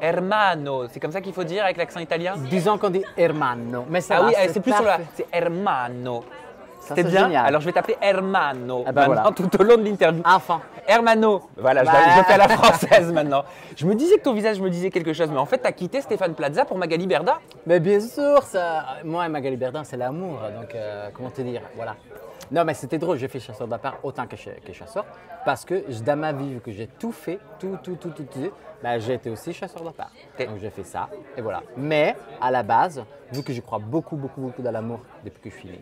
Hermano, c'est comme ça qu'il faut dire avec l'accent italien? Disons qu'on dit hermano, mais ça Ah va, oui, c'est plus sur la. parfait. C'est Hermano. Ça, C'était c'est bien. génial. Alors je vais t'appeler Hermano Eh ben maintenant voilà. tout au long de l'interview. Enfin. Hermano. Voilà, Bah. je le fais à la française maintenant. Je me disais que ton visage me disait quelque chose, mais en fait, tu as quitté Stéphane Plaza pour Magali Berda. Mais bien sûr, ça, moi et Magali Berda, c'est l'amour. Donc, comment te dire, voilà. Non, mais c'était drôle, j'ai fait chasseur d'appart autant que chasseur. Parce que dans ma vie, vu que j'ai tout fait, tout, ben, j'ai été aussi chasseur d'appart. Ok. Donc, j'ai fait ça, et voilà. Mais, à la base, vu que je crois beaucoup dans l'amour depuis que je suis né,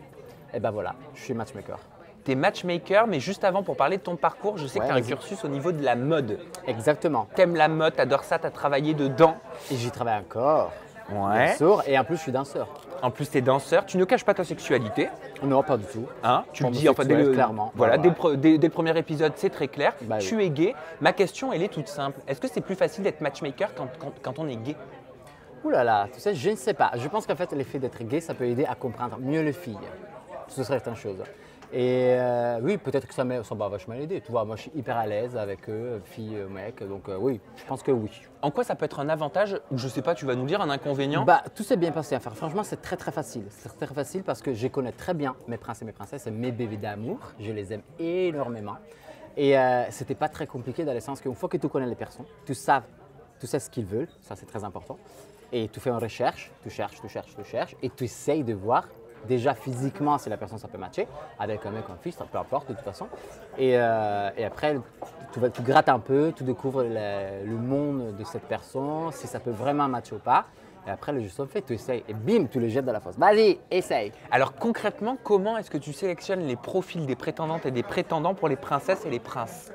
et ben voilà, je suis matchmaker. Tu es matchmaker, mais juste avant, pour parler de ton parcours, je sais que Ouais, tu as un vas-y. cursus au niveau de la mode. Exactement. T'aimes la mode, t'adores ça, t'as travaillé dedans. Et j'y travaille encore. Ouais. Bien sûr, et en plus, je suis danseur. En plus, tu es danseur, tu ne caches pas ta sexualité. Non, pas du tout. Hein, tu le dis Homosexuel, clairement. Voilà, Voilà. dès le premier épisode, c'est très clair. Bah oui. Tu es gay. Ma question, elle est toute simple. Est-ce que c'est plus facile d'être matchmaker quand on est gay? Ouh là là, tu sais, je ne sais pas. Je pense qu'en fait, l'effet d'être gay, ça peut aider à comprendre mieux les filles sur certaines choses. Et oui, peut-être que ça va vachement aider. Tu vois, moi, je suis hyper à l'aise avec eux, filles, mecs. Donc oui, je pense que oui. En quoi ça peut être un avantage ou je sais pas, tu vas nous dire un inconvénient? Bah, tout s'est bien passé. Enfin, franchement, c'est très facile. C'est très facile parce que je connais très bien mes princes et mes princesses, et mes bébés d'amour. Je les aime énormément. Et c'était pas très compliqué dans le sens qu'une fois que tu connais les personnes, tu sais ce qu'ils veulent. Ça, c'est très important. Et tu fais une recherche, tu cherches, et tu essayes de voir déjà physiquement si la personne ça peut matcher avec un mec ou un fils, peu importe de toute façon. Et après, tu grattes un peu, tu découvres le monde de cette personne, si ça peut vraiment matcher ou pas. Et après, le jeu sont fait, tu essayes et bim, tu le jettes dans la fosse. Vas-y, essaye. Alors concrètement, comment est-ce que tu sélectionnes les profils des prétendantes et des prétendants pour les princesses et les princes?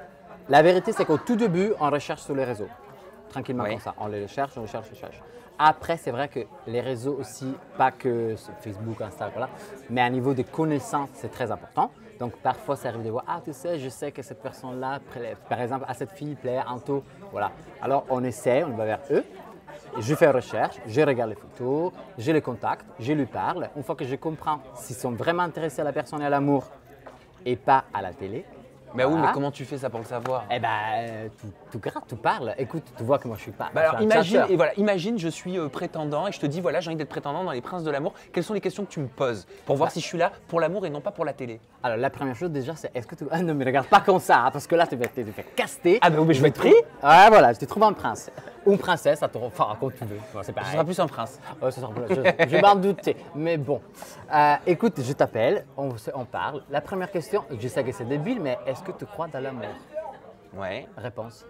La vérité, c'est qu'au tout début, on recherche sur les réseaux. Tranquillement Oui. comme ça. On les cherche. Après, c'est vrai que les réseaux aussi, pas que sur Facebook, Insta, voilà, mais à niveau de connaissances, c'est très important. Donc parfois, ça arrive de voir, ah tu sais, je sais que cette personne-là, par exemple, à cette fille plaît, Anto, voilà. Alors on essaie, on va vers eux. Et je fais une recherche, je regarde les photos, je les contacte, je lui parle. Une fois que je comprends s'ils sont vraiment intéressés à la personne et à l'amour et pas à la télé. Mais oui, mais voilà. comment tu fais ça pour le savoir? Eh ben, tu grattes, tu parles. Écoute, tu vois que moi je suis pas. Bah alors je suis un chasseur. imagine, je suis prétendant et je te dis voilà, j'ai envie d'être prétendant dans les princes de l'amour. Quelles sont les questions que tu me poses pour voir si je suis là pour l'amour et non pas pour la télé? Alors la première chose déjà, c'est est-ce que tu. Ah non, mais regarde pas comme ça, hein, parce que là tu vas te faire caster. Ah ben oui, mais je vais être pris. Ouais, voilà, je te trouve un prince. Ou une princesse, ça te enfin, quand tu veux. Ouais, c'est Ce pareil. sera plus un prince. Ouais, ce sera plus- je m'en doutais. Mais bon, écoute, je t'appelle, on parle. La première question, je sais que c'est débile, mais est-ce que tu crois dans l'amour? Ouais. Réponse.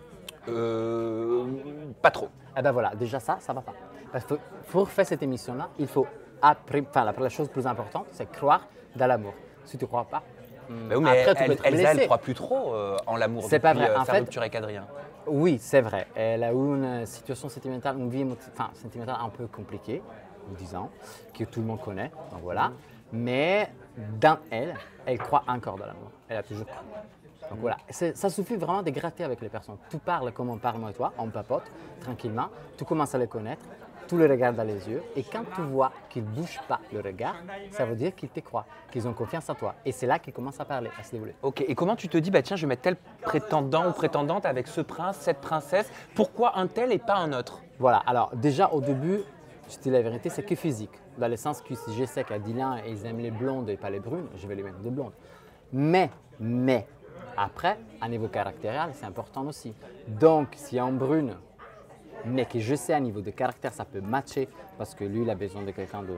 Pas trop. Eh ben voilà, déjà ça va pas. Parce que pour faire cette émission-là, il faut, la chose plus importante, c'est croire dans l'amour. Si tu ne crois pas, Mais oui, mais après tu peux être Elsa, blessé. elle croit plus trop en l'amour. C'est pas depuis, vrai. En sa fait- rupture avec Adrien. Oui, c'est vrai. Elle a eu une situation sentimentale, une vie sentimentale un peu compliquée, disons, que tout le monde connaît. Donc voilà. Mais dans elle, elle croit encore dans l'amour. Elle a toujours cru. Donc voilà, ça suffit vraiment de gratter avec les personnes. Tu parles comme on parle moi et toi, on papote tranquillement, tu commences à les connaître, tu les regardes dans les yeux et quand tu vois qu'ils ne bougent pas le regard, ça veut dire qu'ils te croient, qu'ils ont confiance en toi. Et c'est là qu'ils commencent à parler, à se dévoiler. Ok, et comment tu te dis, bah tiens, je vais mettre tel prétendant ou prétendante avec ce prince, cette princesse, pourquoi un tel et pas un autre? Voilà, alors déjà au début, je te dis la vérité, c'est que physique. Dans le sens que si je sais qu'à Dylan, ils aiment les blondes et pas les brunes, je vais les mettre de blondes. Mais, après, à niveau caractériel, c'est important aussi. Donc, s'il y a une brune, mais que je sais à niveau de caractère, ça peut matcher parce que lui, il a besoin de quelqu'un de,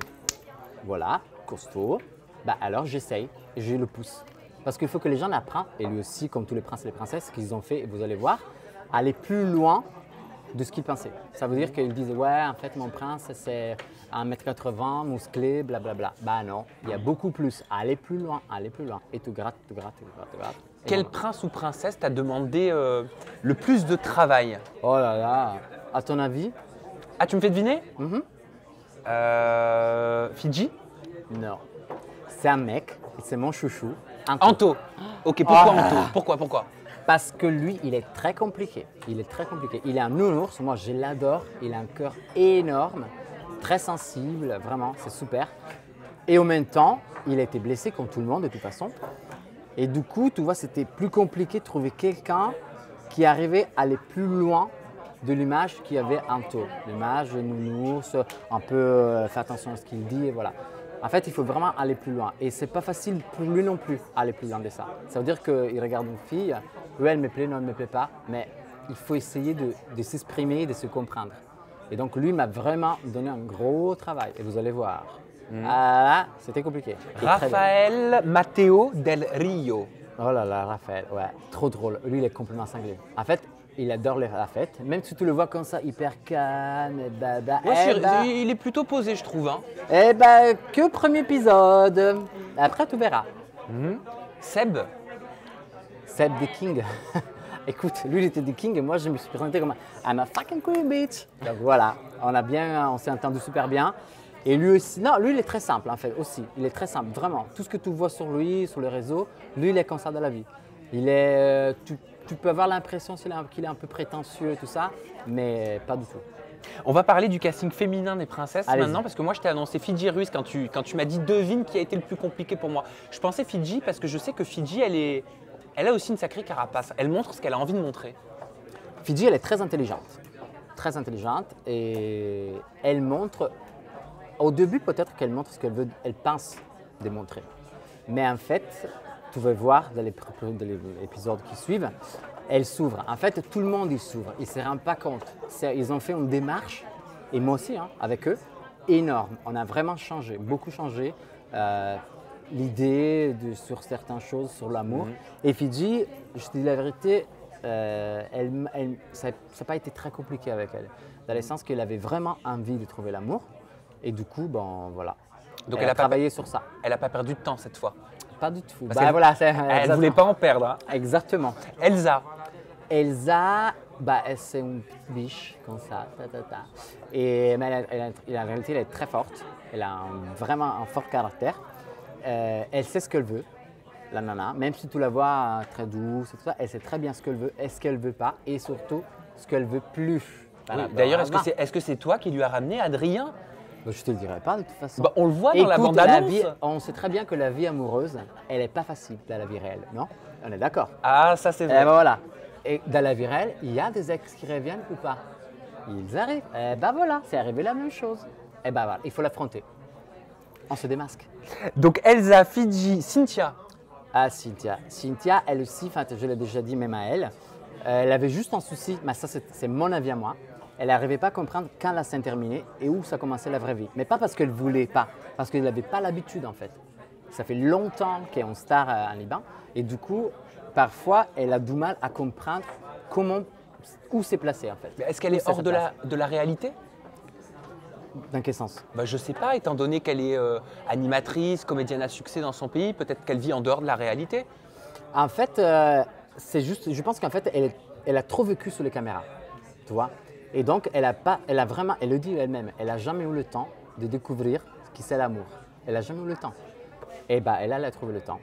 voilà, costaud, bah alors j'essaye et je le pousse. Parce qu'il faut que les gens apprennent, et lui aussi, comme tous les princes et les princesses, qu'ils ont fait, et vous allez voir, aller plus loin de ce qu'ils pensaient. Ça veut dire qu'ils disent, ouais, en fait, mon prince, c'est 1m80, musclé, blablabla. Bah non, il y a beaucoup plus. Aller plus loin. Et tu grattes. Et Quel voilà. prince ou princesse t'a demandé le plus de travail? Oh là là, à ton avis? Ah, tu me fais deviner? Mhm. Fidji? Non. C'est un mec, et c'est mon chouchou. Anto. Ok, pourquoi Ah. Anto? Pourquoi? Parce que lui, il est très compliqué. Il est un nounours, moi je l'adore. Il a un cœur énorme, très sensible, vraiment, c'est super. Et en même temps, il a été blessé comme tout le monde de toute façon. Et du coup, tu vois, c'était plus compliqué de trouver quelqu'un qui arrivait à aller plus loin de l'image qu'il y avait en tôt. L'image de nounours, un peu faire attention à ce qu'il dit et voilà. En fait, il faut vraiment aller plus loin. Et c'est pas facile pour lui non plus aller plus loin de ça. Ça veut dire qu'il regarde une fille, oui, elle me plaît, non, elle ne me plaît pas, mais il faut essayer de s'exprimer, de se comprendre. Et donc, lui m'a vraiment donné un gros travail. Et vous allez voir. Ah, c'était compliqué. Raphaël Matteo Del Rio. Oh là là, Raphaël, ouais, trop drôle. Lui, il est complètement cinglé. En fait, il adore la fête. Même si tu le vois comme ça, hyper calme, et Il est plutôt posé, je trouve. Hein. Eh ben, que premier épisode. Après, tu verras. Seb. Seb the King. Écoute, lui, il était the King et moi, je me suis présenté comme I'm a fucking queen, bitch. Donc voilà, on s'est entendu super bien. Et lui aussi, non, lui, il est très simple en fait aussi. Il est très simple, vraiment. Tout ce que tu vois sur lui, sur les réseaux, lui, il est comme ça dans la vie. Il est, tu peux avoir l'impression qu'il est un peu prétentieux et tout ça, mais pas du tout. On va parler du casting féminin des princesses Allez-y. maintenant parce que moi je t'ai annoncé Fidji russe quand tu m'as dit devine qui a été le plus compliqué pour moi. Je pensais Fidji parce que je sais que Fidji elle a aussi une sacrée carapace. Elle montre ce qu'elle a envie de montrer. Fidji, elle est très intelligente et elle montre, au début peut-être qu'elle montre ce qu'elle veut, elle pense démontrer. Mais en fait, tu vas voir dans les épisodes qui suivent, elle s'ouvre. En fait, tout le monde il s'ouvre. Ils ne se rendent pas compte. Ils ont fait une démarche, et moi aussi, hein, avec eux, énorme. On a vraiment changé, beaucoup changé. L'idée sur certaines choses, sur l'amour. Et Fidji, je te dis la vérité, ça n'a pas été très compliqué avec elle. Dans le sens qu'elle avait vraiment envie de trouver l'amour. Et du coup, bon, voilà. Donc elle a travaillé sur ça. Elle n'a pas perdu de temps cette fois. Pas du tout. Elle ne voulait pas en perdre. Hein. Exactement. Elsa. Elsa, c'est une petite biche comme ça. Et, mais en réalité, elle est très forte. Elle a vraiment un fort caractère. Elle sait ce qu'elle veut, la nana. Même si tu la vois très douce et tout ça, elle sait très bien ce qu'elle veut et ce qu'elle ne veut pas. Et surtout, ce qu'elle ne veut plus. Oui, d'ailleurs, est-ce que c'est toi qui lui as ramené Adrien? Je ne te le dirais pas de toute façon. On le voit dans la bande-annonce. On sait très bien que la vie amoureuse, elle n'est pas facile dans la vie réelle, non? On est d'accord? Ah, ça c'est vrai. Et voilà. Et dans la vie réelle, il y a des ex qui reviennent ou pas? Ils arrivent. Et voilà, c'est arrivé la même chose. Et voilà, il faut l'affronter. On se démasque. Donc Elsa, Fidji, Cynthia. Ah, Cynthia. Cynthia, elle aussi, je l'ai déjà dit même à elle, elle avait juste un souci, mais ça c'est mon avis à moi. Elle n'arrivait pas à comprendre quand la scène terminait et où ça commençait la vraie vie. Mais pas parce qu'elle ne voulait pas, parce qu'elle n'avait pas l'habitude en fait. Ça fait longtemps qu'elle est en star en Liban et du coup, parfois, elle a du mal à comprendre où c'est placé en fait. Est-ce qu'elle est hors de la réalité? Dans quel sens? Je ne sais pas, étant donné qu'elle est animatrice, comédienne à succès dans son pays, peut-être qu'elle vit en dehors de la réalité. En fait, c'est juste, je pense qu'en fait, elle a trop vécu sur les caméras, tu vois. Et donc, elle le dit elle-même, elle n'a jamais eu le temps de découvrir ce qui c'est l'amour. Elle n'a jamais eu le temps. Et elle a trouvé le temps.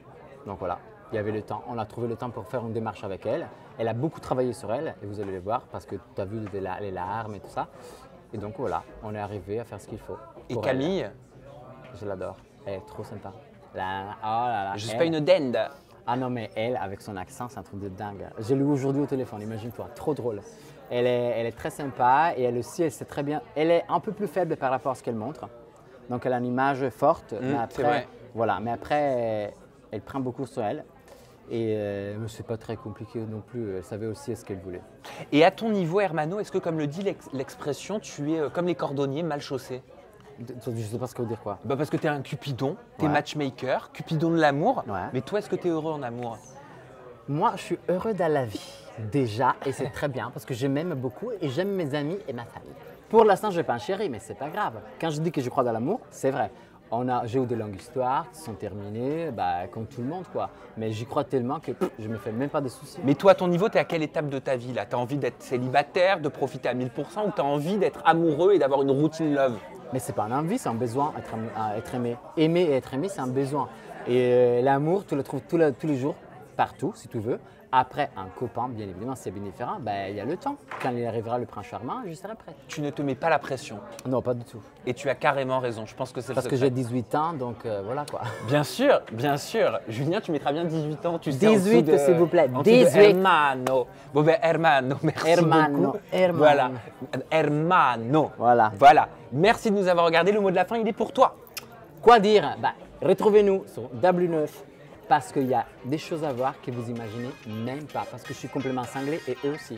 Donc voilà, il y avait le temps. On a trouvé le temps pour faire une démarche avec elle. Elle a beaucoup travaillé sur elle, et vous allez le voir, parce que tu as vu les larmes et tout ça. Et donc voilà, on est arrivé à faire ce qu'il faut. Et Camille? Je l'adore. Elle est trop sympa. Oh là là. Je suis pas une dinde. Ah non, mais elle, avec son accent, c'est un truc de dingue. Je l'ai eu aujourd'hui au téléphone, imagine-toi. Trop drôle. Elle est très sympa et elle aussi, elle sait très bien. Elle est un peu plus faible par rapport à ce qu'elle montre. Donc elle a une image forte, mais après, voilà. Mais après, elle prend beaucoup sur elle. Et c'est pas très compliqué non plus. Elle savait aussi ce qu'elle voulait. Et à ton niveau, Hermano, est-ce que, comme le dit l'expression, tu es comme les cordonniers mal chaussés? Je ne sais pas ce que veut dire quoi. Parce que tu es un Cupidon, tu es matchmaker, Cupidon de l'amour. Ouais. Mais toi, est-ce que tu es heureux en amour? Moi, je suis heureux dans la vie, déjà, et c'est très bien parce que je m'aime beaucoup et j'aime mes amis et ma famille. Pour l'instant, je n'ai pas un chéri, mais c'est pas grave. Quand je dis que je crois dans l'amour, c'est vrai. J'ai eu de longues histoires qui sont terminées, comme tout le monde, quoi. Mais j'y crois tellement que je ne me fais même pas de soucis. Mais toi, à ton niveau, tu es à quelle étape de ta vie là? Tu as envie d'être célibataire, de profiter à 1000% ou tu as envie d'être amoureux et d'avoir une routine love? Mais c'est pas un envie, c'est un besoin, être aimé. Aimer et être aimé, c'est un besoin. Et l'amour, tu le trouves tous les jours, partout, si tu veux. Après, un copain, bien évidemment, c'est bien différent. Ben, il y a le temps. Quand il arrivera le prince charmant, je serai prêt. Tu ne te mets pas la pression. Non, pas du tout. Et tu as carrément raison. Je pense que c'est le Parce que secret. j'ai 18 ans, donc voilà quoi. Bien sûr, bien sûr. Julien, tu mettras bien 18 ans. Tu sais, 18, en dessous de- s'il vous plaît. en dessous de 18. Hermano. Bon ben, hermano, merci Hermano, beaucoup. hermano. Voilà. Hermano. Voilà. Voilà. Merci de nous avoir regardé. Le mot de la fin, il est pour toi. Quoi dire? Ben, retrouvez-nous sur W9 parce qu'il y a des choses à voir que vous imaginez même pas. Parce que je suis complètement cinglé et eux aussi.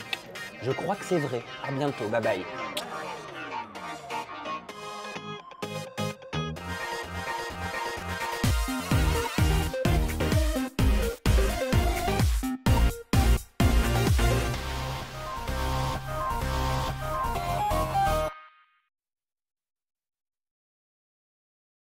Je crois que c'est vrai. À bientôt. Bye bye.